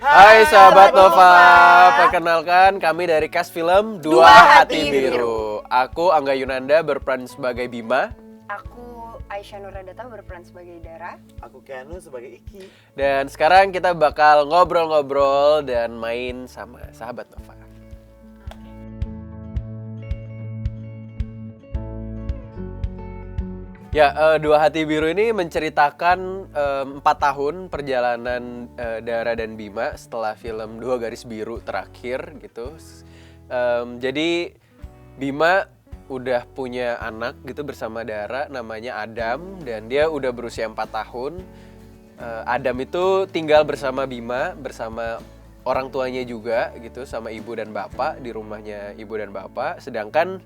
Hai sahabat Nova, perkenalkan kami dari cast film Dua Hati Biru. Aku Angga Yunanda berperan sebagai Bima. Aku Aisyah Nuradata berperan sebagai Dara. Aku Keanu sebagai Iki. Dan sekarang kita bakal ngobrol-ngobrol dan main sama sahabat Nova. Ya, Dua Hati Biru ini menceritakan 4 tahun perjalanan Dara dan Bima setelah film Dua Garis Biru terakhir gitu. Jadi Bima udah punya anak gitu bersama Dara, namanya Adam, dan dia udah berusia 4 tahun. Adam itu tinggal bersama Bima, bersama orang tuanya juga gitu, sama ibu dan bapak, di rumahnya ibu dan bapak. Sedangkan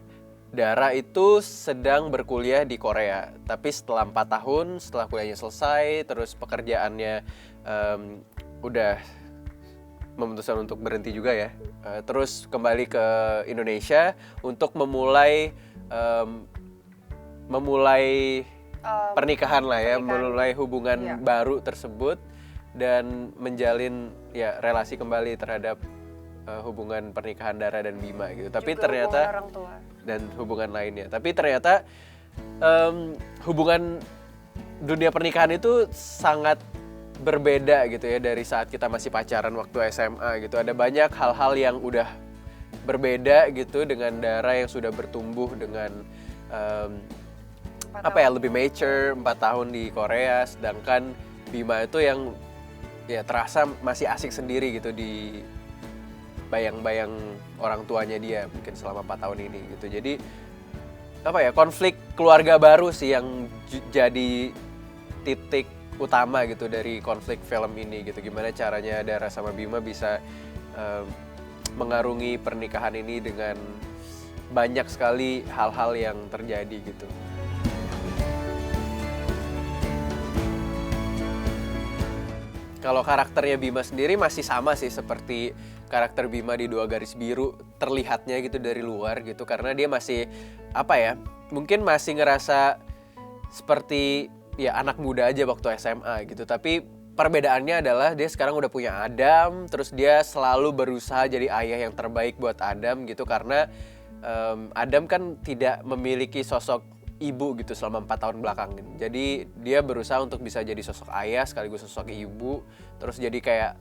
Dara itu sedang berkuliah di Korea, tapi setelah 4 tahun, setelah kuliahnya selesai, terus pekerjaannya udah memutuskan untuk berhenti juga ya. Terus kembali ke Indonesia untuk memulai pernikahan lah ya, memulai hubungan baru tersebut dan menjalin ya relasi kembali terhadap hubungan pernikahan Dara dan Bima gitu. Tapi juga ternyata hubungan orang tua dan hubungan lainnya. Tapi ternyata hubungan dunia pernikahan itu sangat berbeda gitu ya dari saat kita masih pacaran waktu SMA gitu. Ada banyak hal-hal yang udah berbeda gitu dengan Dara yang sudah bertumbuh dengan lebih mature 4 tahun di Korea, sedangkan Bima itu yang ya terasa masih asik sendiri gitu di bayang-bayang orang tuanya dia mungkin selama 4 tahun ini gitu. Jadi konflik keluarga baru sih yang jadi titik utama gitu dari konflik film ini gitu. Gimana caranya Dara sama Bima bisa mengarungi pernikahan ini dengan banyak sekali hal-hal yang terjadi gitu. Kalau karakternya Bima sendiri masih sama sih seperti karakter Bima di Dua Garis Biru, terlihatnya gitu dari luar gitu, karena dia masih mungkin masih ngerasa seperti ya anak muda aja waktu SMA gitu. Tapi perbedaannya adalah dia sekarang udah punya Adam, terus dia selalu berusaha jadi ayah yang terbaik buat Adam gitu, karena Adam kan tidak memiliki sosok ibu gitu selama 4 tahun belakangan. Jadi dia berusaha untuk bisa jadi sosok ayah sekaligus sosok ibu, terus jadi kayak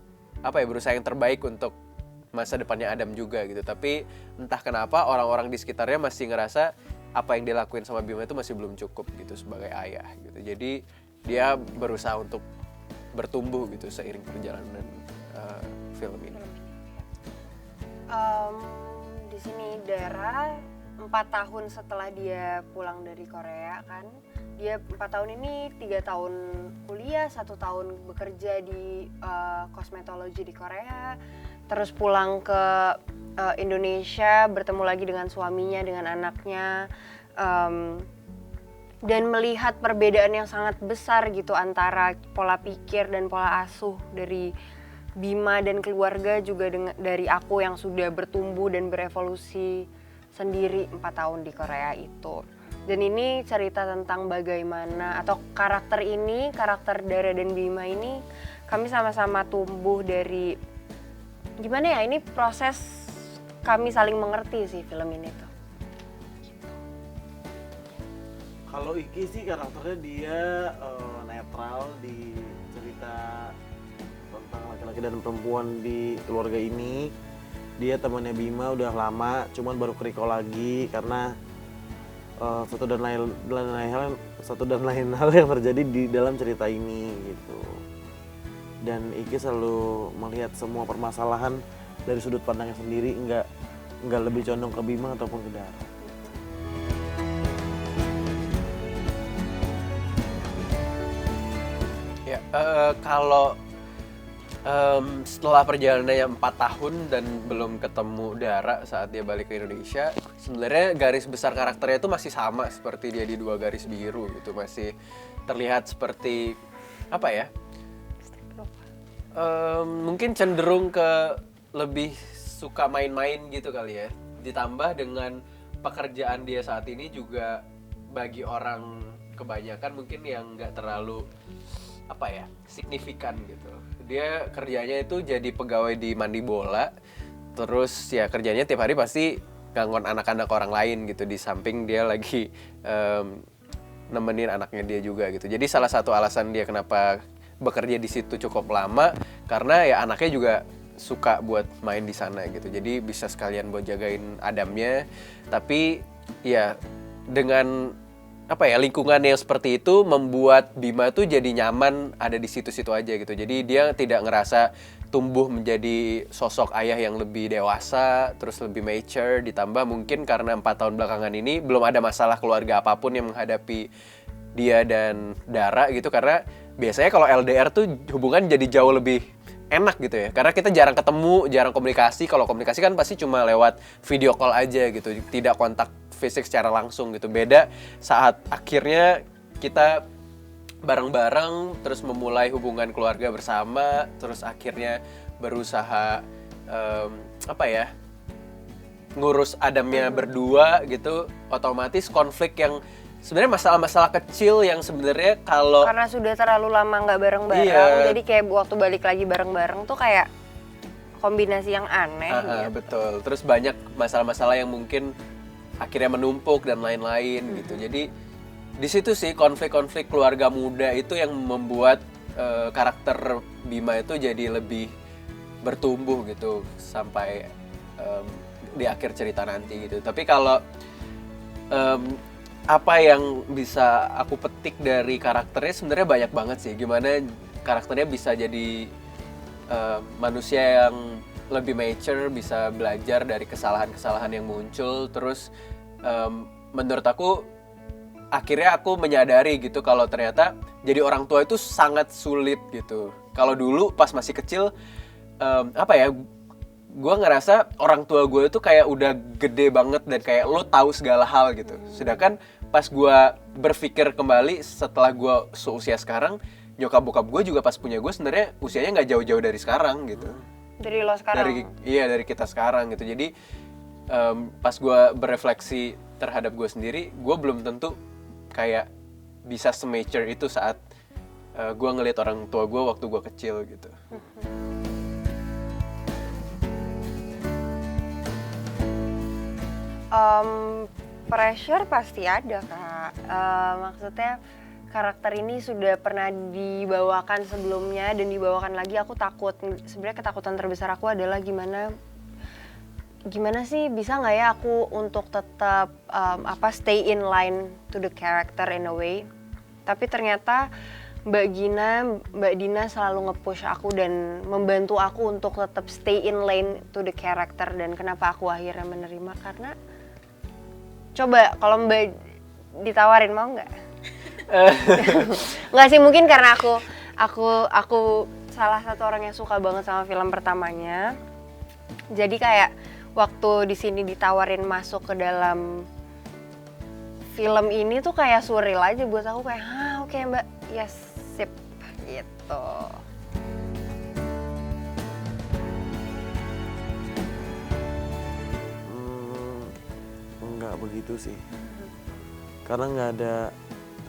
berusaha yang terbaik untuk masa depannya Adam juga gitu. Tapi entah kenapa orang-orang di sekitarnya masih ngerasa apa yang dilakuin sama Bima itu masih belum cukup gitu sebagai ayah gitu. Jadi dia berusaha untuk bertumbuh gitu seiring perjalanan film ini. Di sini Dara 4 tahun setelah dia pulang dari Korea kan, dia 4 tahun ini 3 tahun kuliah, 1 tahun bekerja di kosmetologi di Korea, terus pulang ke Indonesia, bertemu lagi dengan suaminya, dengan anaknya, dan melihat perbedaan yang sangat besar gitu antara pola pikir dan pola asuh dari Bima dan keluarga, juga dari aku yang sudah bertumbuh dan berevolusi sendiri 4 tahun di Korea itu. Dan ini cerita tentang bagaimana, atau karakter Dara dan Bima ini, kami sama-sama tumbuh dari, gimana ya, ini proses kami saling mengerti sih film ini tuh. Kalau Iki sih karakternya dia netral di cerita tentang laki-laki dan perempuan di keluarga ini. Dia temannya Bima udah lama, cuman baru recall lagi karena satu dan lain hal yang terjadi di dalam cerita ini gitu. Dan Iki selalu melihat semua permasalahan dari sudut pandangnya sendiri, nggak lebih condong ke Bima ataupun ke Dara. Ya, kalau setelah perjalanannya 4 tahun dan belum ketemu Dara saat dia balik ke Indonesia, sebenarnya garis besar karakternya itu masih sama seperti dia di Dua Garis Biru gitu. Masih terlihat seperti mungkin cenderung ke lebih suka main-main gitu kali ya. Ditambah dengan pekerjaan dia saat ini juga bagi orang kebanyakan mungkin yang nggak terlalu signifikan gitu. Dia kerjanya itu jadi pegawai di mandi bola. Terus ya kerjanya tiap hari pasti gangguin anak-anak orang lain gitu, di samping dia lagi nemenin anaknya dia juga gitu. Jadi salah satu alasan dia kenapa bekerja di situ cukup lama karena ya anaknya juga suka buat main di sana gitu. Jadi bisa sekalian buat jagain Adamnya. Tapi ya dengan apa ya, lingkungan yang seperti itu membuat Bima tuh jadi nyaman ada di situ-situ aja gitu. Jadi dia tidak ngerasa tumbuh menjadi sosok ayah yang lebih dewasa, terus lebih mature, ditambah mungkin karena 4 tahun belakangan ini belum ada masalah keluarga apapun yang menghadapi dia dan Dara gitu. Karena biasanya kalau LDR tuh hubungan jadi jauh lebih enak gitu ya, karena kita jarang ketemu, jarang komunikasi. Kalau komunikasi kan pasti cuma lewat video call aja gitu, tidak kontak fisik secara langsung gitu. Beda saat akhirnya kita bareng-bareng terus memulai hubungan keluarga bersama, terus akhirnya berusaha apa ya, ngurus Adamnya berdua gitu. Otomatis konflik yang sebenarnya masalah-masalah kecil yang sebenarnya kalau karena sudah terlalu lama nggak bareng-bareng, jadi kayak waktu balik lagi bareng-bareng tuh kayak kombinasi yang aneh gitu. Betul. Terus banyak masalah-masalah yang mungkin akhirnya menumpuk dan lain-lain gitu. Jadi di situ sih konflik-konflik keluarga muda itu yang membuat karakter Bima itu jadi lebih bertumbuh gitu sampai di akhir cerita nanti gitu. Tapi kalau apa yang bisa aku petik dari karakternya sebenarnya banyak banget sih. Gimana karakternya bisa jadi manusia yang lebih mature, bisa belajar dari kesalahan-kesalahan yang muncul. Terus menurut aku akhirnya aku menyadari gitu kalau ternyata jadi orang tua itu sangat sulit gitu. Kalau dulu pas masih kecil apa ya, gue ngerasa orang tua gue itu kayak udah gede banget dan kayak lo tahu segala hal gitu. Sedangkan pas gue berpikir kembali setelah gue seusia sekarang, nyokap bokap gue juga pas punya gue sebenarnya usianya nggak jauh-jauh dari sekarang gitu. Dari lo sekarang? Dari kita sekarang gitu. Jadi pas gue berefleksi terhadap gue sendiri, gue belum tentu kayak bisa se-mature itu saat gue ngelihat orang tua gue waktu gue kecil gitu. Pressure pasti ada, Kak. Maksudnya karakter ini sudah pernah dibawakan sebelumnya dan dibawakan lagi. Aku takut, sebenarnya ketakutan terbesar aku adalah gimana sih bisa nggak ya aku untuk tetap stay in line to the character in a way. Tapi ternyata Mbak Dina selalu nge-push aku dan membantu aku untuk tetap stay in line to the character. Dan kenapa aku akhirnya menerima, karena coba kalau Mbak ditawarin mau nggak? Nggak sih, mungkin karena aku salah satu orang yang suka banget sama film pertamanya. Jadi kayak waktu di sini ditawarin masuk ke dalam film ini tuh kayak surreal aja buat aku, kayak oke, Mbak, yes, sip gitu. Enggak begitu sih, karena nggak ada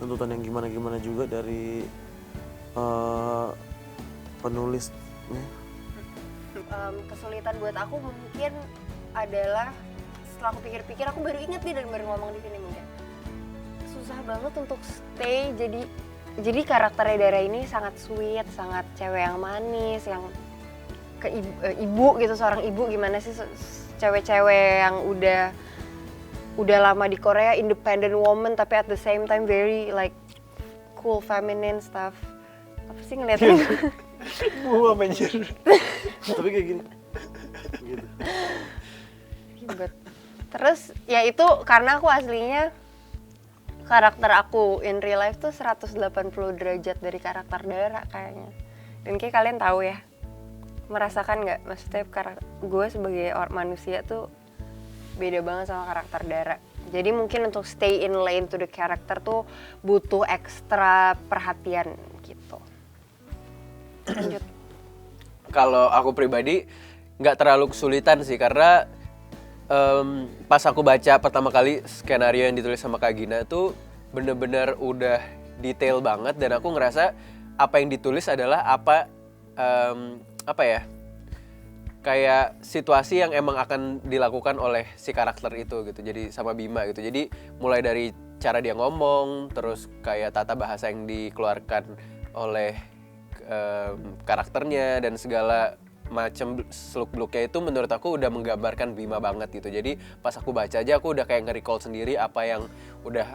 tuntutan yang gimana-gimana juga dari penulis. Kesulitan buat aku mungkin adalah setelah aku pikir-pikir, aku baru inget nih dan baru ngomong di sini, mungkin susah banget untuk stay. Jadi karakternya Dara ini sangat sweet, sangat cewek yang manis, yang ibu gitu, seorang ibu. Gimana sih cewek-cewek yang udah lama di Korea, independent woman, tapi at the same time very like cool, feminine stuff. Apa sih ngeliatin? Gua menjir. Tapi kayak gini. Gitu. Ribet. Terus ya itu karena aku aslinya karakter aku in real life tuh 180 derajat dari karakter Dara kayaknya. Dan kayak kalian tahu ya, merasakan nggak? Maksudnya gue sebagai manusia tuh beda banget sama karakter Dara. Jadi mungkin untuk stay in lane to the character tuh butuh ekstra perhatian gitu. Lanjut. Kalau aku pribadi nggak terlalu kesulitan sih, karena pas aku baca pertama kali skenario yang ditulis sama Kak Gina tuh bener-bener udah detail banget, dan aku ngerasa apa yang ditulis adalah apa apa ya, kayak situasi yang emang akan dilakukan oleh si karakter itu gitu. Jadi sama Bima gitu. Jadi mulai dari cara dia ngomong, terus kayak tata bahasa yang dikeluarkan oleh karakternya dan segala macam seluk-beluknya itu menurut aku udah menggambarkan Bima banget gitu. Jadi pas aku baca aja aku udah kayak nge-recall sendiri apa yang udah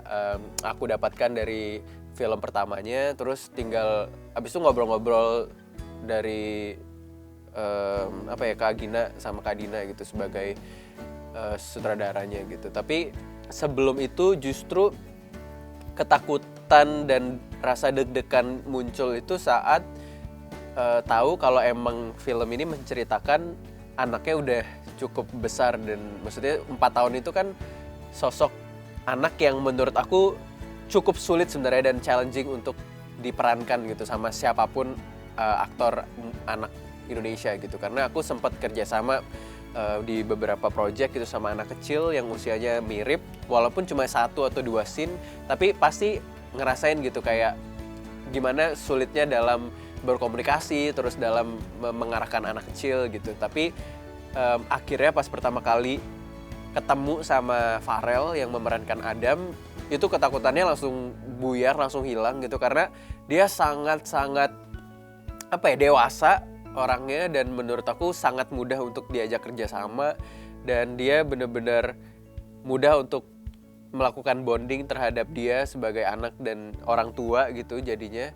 aku dapatkan dari film pertamanya. Terus tinggal abis itu ngobrol-ngobrol dari apa ya, Kak Gina sama Kak Dina gitu sebagai sutradaranya gitu. Tapi sebelum itu justru ketakutan dan rasa deg-degan muncul itu saat tahu kalau emang film ini menceritakan anaknya udah cukup besar. Dan maksudnya 4 tahun itu kan sosok anak yang menurut aku cukup sulit sebenarnya dan challenging untuk diperankan gitu sama siapapun aktor anak Indonesia gitu. Karena aku sempat kerjasama di beberapa project gitu sama anak kecil yang usianya mirip, walaupun cuma 1 atau 2 scene, tapi pasti ngerasain gitu kayak gimana sulitnya dalam berkomunikasi, terus dalam mengarahkan anak kecil gitu. Tapi akhirnya pas pertama kali ketemu sama Farel yang memerankan Adam, itu ketakutannya langsung buyar, langsung hilang gitu. Karena dia sangat-sangat apa ya, dewasa orangnya, dan menurut aku sangat mudah untuk diajak kerjasama, dan dia benar-benar mudah untuk melakukan bonding terhadap dia sebagai anak dan orang tua gitu jadinya.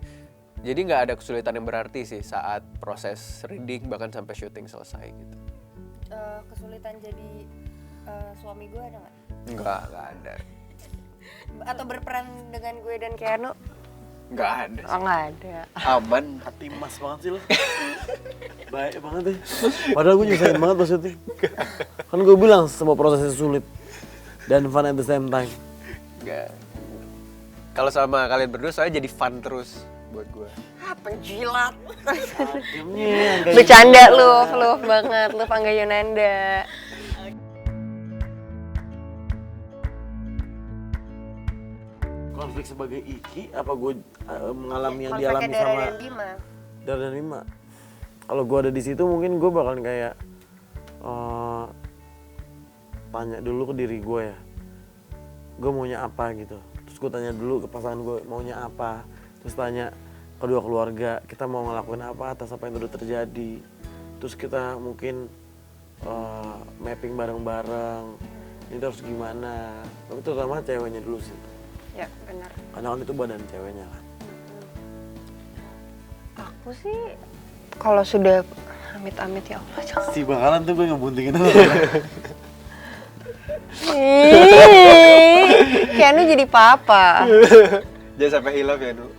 Jadi nggak ada kesulitan yang berarti sih saat proses reading bahkan sampai syuting selesai gitu. Kesulitan jadi suami gue ada nggak? Nggak ada. Atau berperan dengan gue dan Keanu? Nggak ada. Oh, nggak ada. Aman. Hati emas banget sih lo. Baik banget deh. Padahal gue nyusahin banget maksudnya. Kan gue bilang semua prosesnya sulit dan fun at the same time. Nggak. Kalau sama kalian berdua soalnya jadi fun terus buat gue. Penjilat. Akhirnya Bercanda lu banget, lu Pangga Yunanda. konflik sebagai Iki apa gue mengalami yang Konfliknya dialami Dara sama dan Bima. Dara dan Bima. Kalau gue ada di situ mungkin gue bakalan kayak tanya dulu ke diri gue ya, gue maunya apa gitu. Terus gue tanya dulu ke pasangan gue maunya apa. Terus tanya kedua keluarga kita mau ngelakuin apa atas apa yang udah terjadi. Terus kita mungkin mapping bareng-bareng ini harus gimana. Tapi terutama ceweknya dulu sih. Ya benar. Karena kan itu badan ceweknya kan. Aku sih kalau sudah amit-amit ya Allah jangan. Si bakalan tuh gue ngebuntingin lu. Keanu jadi papa. Jangan sampai hilaf ya dulu.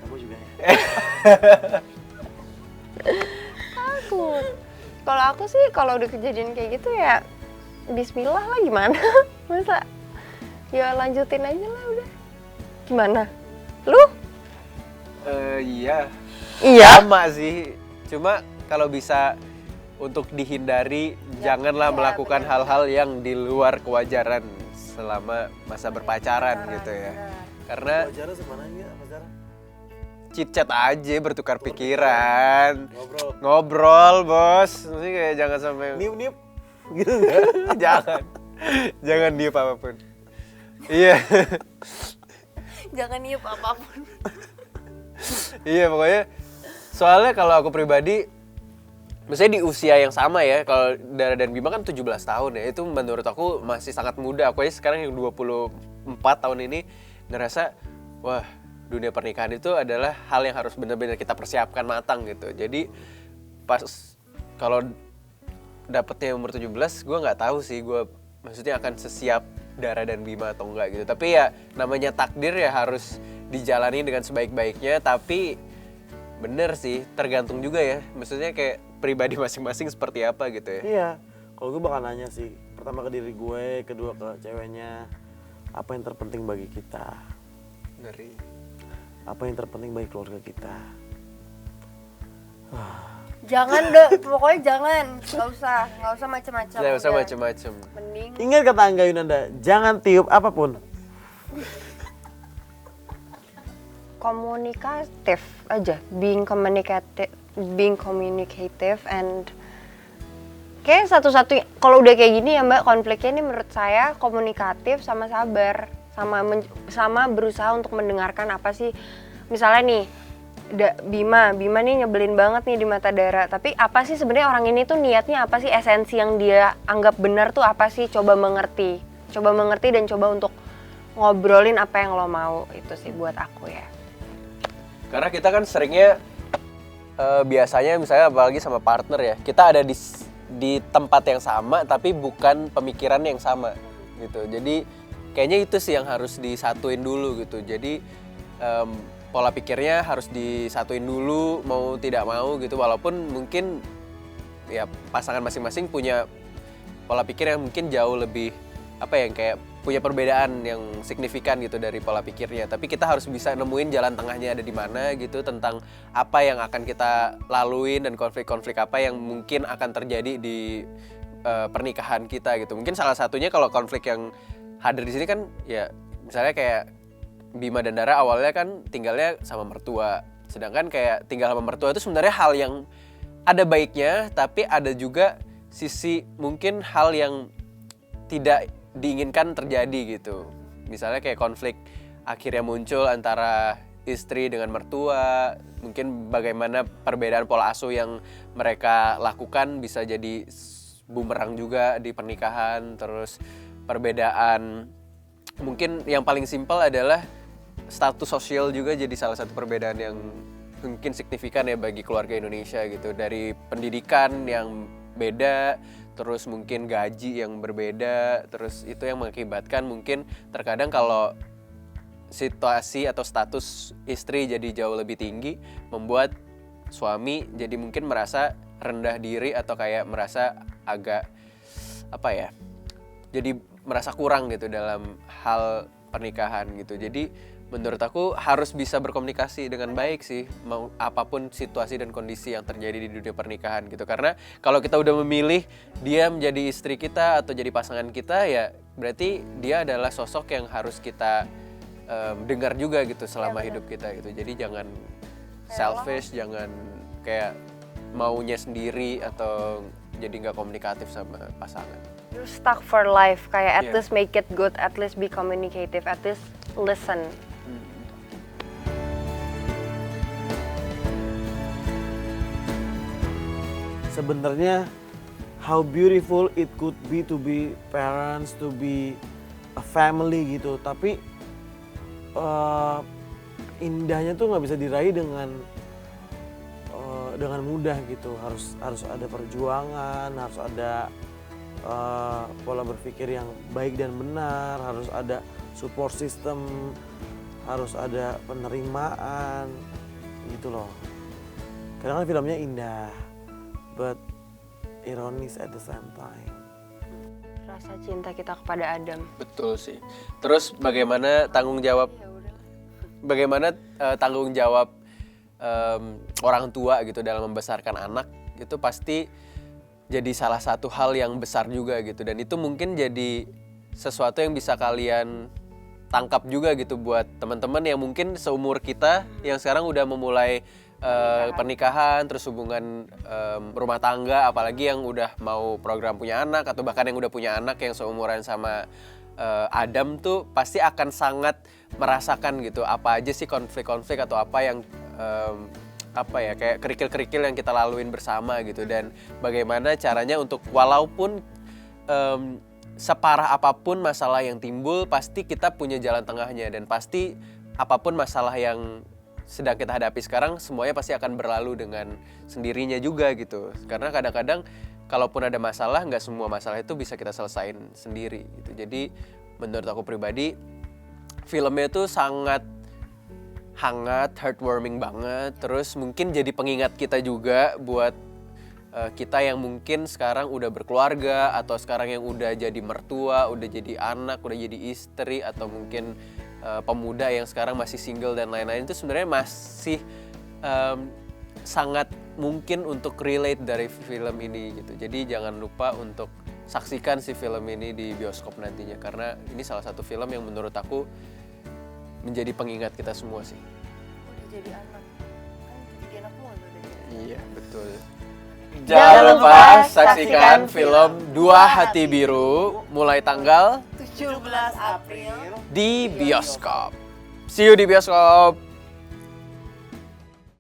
Kamu juga ya. Takut. Kalau aku sih kalau udah kejadian kayak gitu ya bismillah lah, gimana? Masa ya lanjutin aja lah udah. Gimana? Lu? Iya. Iya. Sama sih. Cuma kalau bisa untuk dihindari, janganlah melakukan benar. hal-hal yang di luar kewajaran selama masa berpacaran gitu ya. Karena Wajarnya semana enggak pacaran? chit-chat aja, bertukar pikiran, Ngobrol. ngobrol bos. Maksudnya kayak jangan sampai Niup-niup gitu enggak? jangan niup apapun. Iya. Jangan niup apapun. Iya pokoknya. Soalnya kalau aku pribadi, maksudnya di usia yang sama ya, kalau Dara dan Bima kan 17 tahun ya, itu menurut aku masih sangat muda. Aku aja sekarang yang 24 tahun ini ngerasa, wah dunia pernikahan itu adalah hal yang harus benar-benar kita persiapkan matang gitu. Jadi pas kalau dapetnya umur 17, gue nggak tahu sih gue maksudnya akan sesiap Dara dan Bima atau enggak gitu. Tapi ya namanya takdir ya harus dijalani dengan sebaik-baiknya. Tapi bener sih, tergantung juga ya. Maksudnya kayak pribadi masing-masing seperti apa gitu ya. Iya. Kalau gue bakal nanya sih, pertama ke diri gue, kedua ke ceweknya, apa yang terpenting bagi kita? Ngeri. Apa yang terpenting bagi keluarga kita? Jangan deh, pokoknya jangan. Nggak usah macam-macam. Nggak usah Udah. macem-macem. Mending Ingat kata Angga Yunanda, jangan tiup apapun. komunikatif aja, being communicative. being communicative and kayak satu-satunya kalau udah kayak gini ya Mbak, konfliknya ini menurut saya komunikatif sama sabar, sama berusaha untuk mendengarkan apa sih, misalnya nih Bima nih nyebelin banget nih di mata Dara, tapi apa sih sebenarnya orang ini tuh niatnya apa sih, esensi yang dia anggap benar tuh apa sih, coba mengerti dan coba untuk ngobrolin apa yang lo mau, itu sih buat aku ya. Karena kita kan seringnya biasanya misalnya apalagi sama partner ya, kita ada di tempat yang sama tapi bukan pemikiran yang sama gitu. Jadi kayaknya itu sih yang harus disatuin dulu gitu. Jadi pola pikirnya harus disatuin dulu mau tidak mau gitu, walaupun mungkin ya pasangan masing-masing punya pola pikir yang mungkin jauh lebih yang kayak punya perbedaan yang signifikan gitu dari pola pikirnya, tapi kita harus bisa nemuin jalan tengahnya ada di mana gitu, tentang apa yang akan kita laluin dan konflik-konflik apa yang mungkin akan terjadi di pernikahan kita gitu. Mungkin salah satunya kalau konflik yang hadir di sini kan ya misalnya kayak Bima dan Dara awalnya kan tinggalnya sama mertua, sedangkan kayak tinggal sama mertua itu sebenarnya hal yang ada baiknya, tapi ada juga sisi mungkin hal yang tidak diinginkan terjadi gitu. Misalnya kayak konflik akhirnya muncul antara istri dengan mertua, mungkin bagaimana perbedaan pola asuh yang mereka lakukan bisa jadi bumerang juga di pernikahan. Terus perbedaan mungkin yang paling simpel adalah status sosial juga jadi salah satu perbedaan yang mungkin signifikan ya bagi keluarga Indonesia gitu, dari pendidikan yang beda, terus mungkin gaji yang berbeda, terus itu yang mengakibatkan mungkin terkadang kalau situasi atau status istri jadi jauh lebih tinggi membuat suami jadi mungkin merasa rendah diri atau kayak merasa agak jadi merasa kurang gitu dalam hal pernikahan gitu. Jadi menurut aku harus bisa berkomunikasi dengan baik sih, mau apapun situasi dan kondisi yang terjadi di dunia pernikahan gitu. Karena kalau kita udah memilih dia menjadi istri kita atau jadi pasangan kita, ya berarti dia adalah sosok yang harus kita dengar juga gitu selama hidup kita gitu. Jadi jangan selfish, jangan kayak maunya sendiri atau jadi nggak komunikatif sama pasangan. You're stuck for life, kayak at least make it good, at least be communicative, at least listen. Sebenarnya how beautiful it could be to be parents, to be a family gitu, tapi indahnya tuh nggak bisa diraih dengan mudah gitu. Harus ada perjuangan, harus ada pola berpikir yang baik dan benar, harus ada support system, harus ada penerimaan gitu loh. Karena kan filmnya indah, but ironis at the same time. Rasa cinta kita kepada Adam. Betul sih. Terus bagaimana tanggung jawab orang tua gitu dalam membesarkan anak, itu pasti jadi salah satu hal yang besar juga gitu, dan itu mungkin jadi sesuatu yang bisa kalian tangkap juga gitu buat teman-teman yang mungkin seumur kita yang sekarang udah memulai pernikahan, terus hubungan rumah tangga, apalagi yang udah mau program punya anak atau bahkan yang udah punya anak yang seumuran sama Adam tuh pasti akan sangat merasakan gitu apa aja sih konflik-konflik atau apa yang kayak kerikil-kerikil yang kita laluin bersama gitu, dan bagaimana caranya untuk walaupun separah apapun masalah yang timbul, pasti kita punya jalan tengahnya, dan pasti apapun masalah yang sedang kita hadapi sekarang semuanya pasti akan berlalu dengan sendirinya juga gitu. Karena kadang-kadang kalaupun ada masalah, nggak semua masalah itu bisa kita selesain sendiri gitu. Jadi menurut aku pribadi filmnya tuh sangat hangat, heartwarming banget. Terus mungkin jadi pengingat kita juga buat kita yang mungkin sekarang udah berkeluarga atau sekarang yang udah jadi mertua, udah jadi anak, udah jadi istri, atau mungkin pemuda yang sekarang masih single dan lain-lain, itu sebenarnya masih sangat mungkin untuk relate dari film ini gitu. Jadi jangan lupa untuk saksikan si film ini di bioskop nantinya, karena ini salah satu film yang menurut aku menjadi pengingat kita semua sih. Udah jadi anak, kan jadi anak muda udah jadi. Iya, betul. Jangan lupa saksikan film Dua Hati Biru mulai tanggal 17 April di bioskop. See you di bioskop.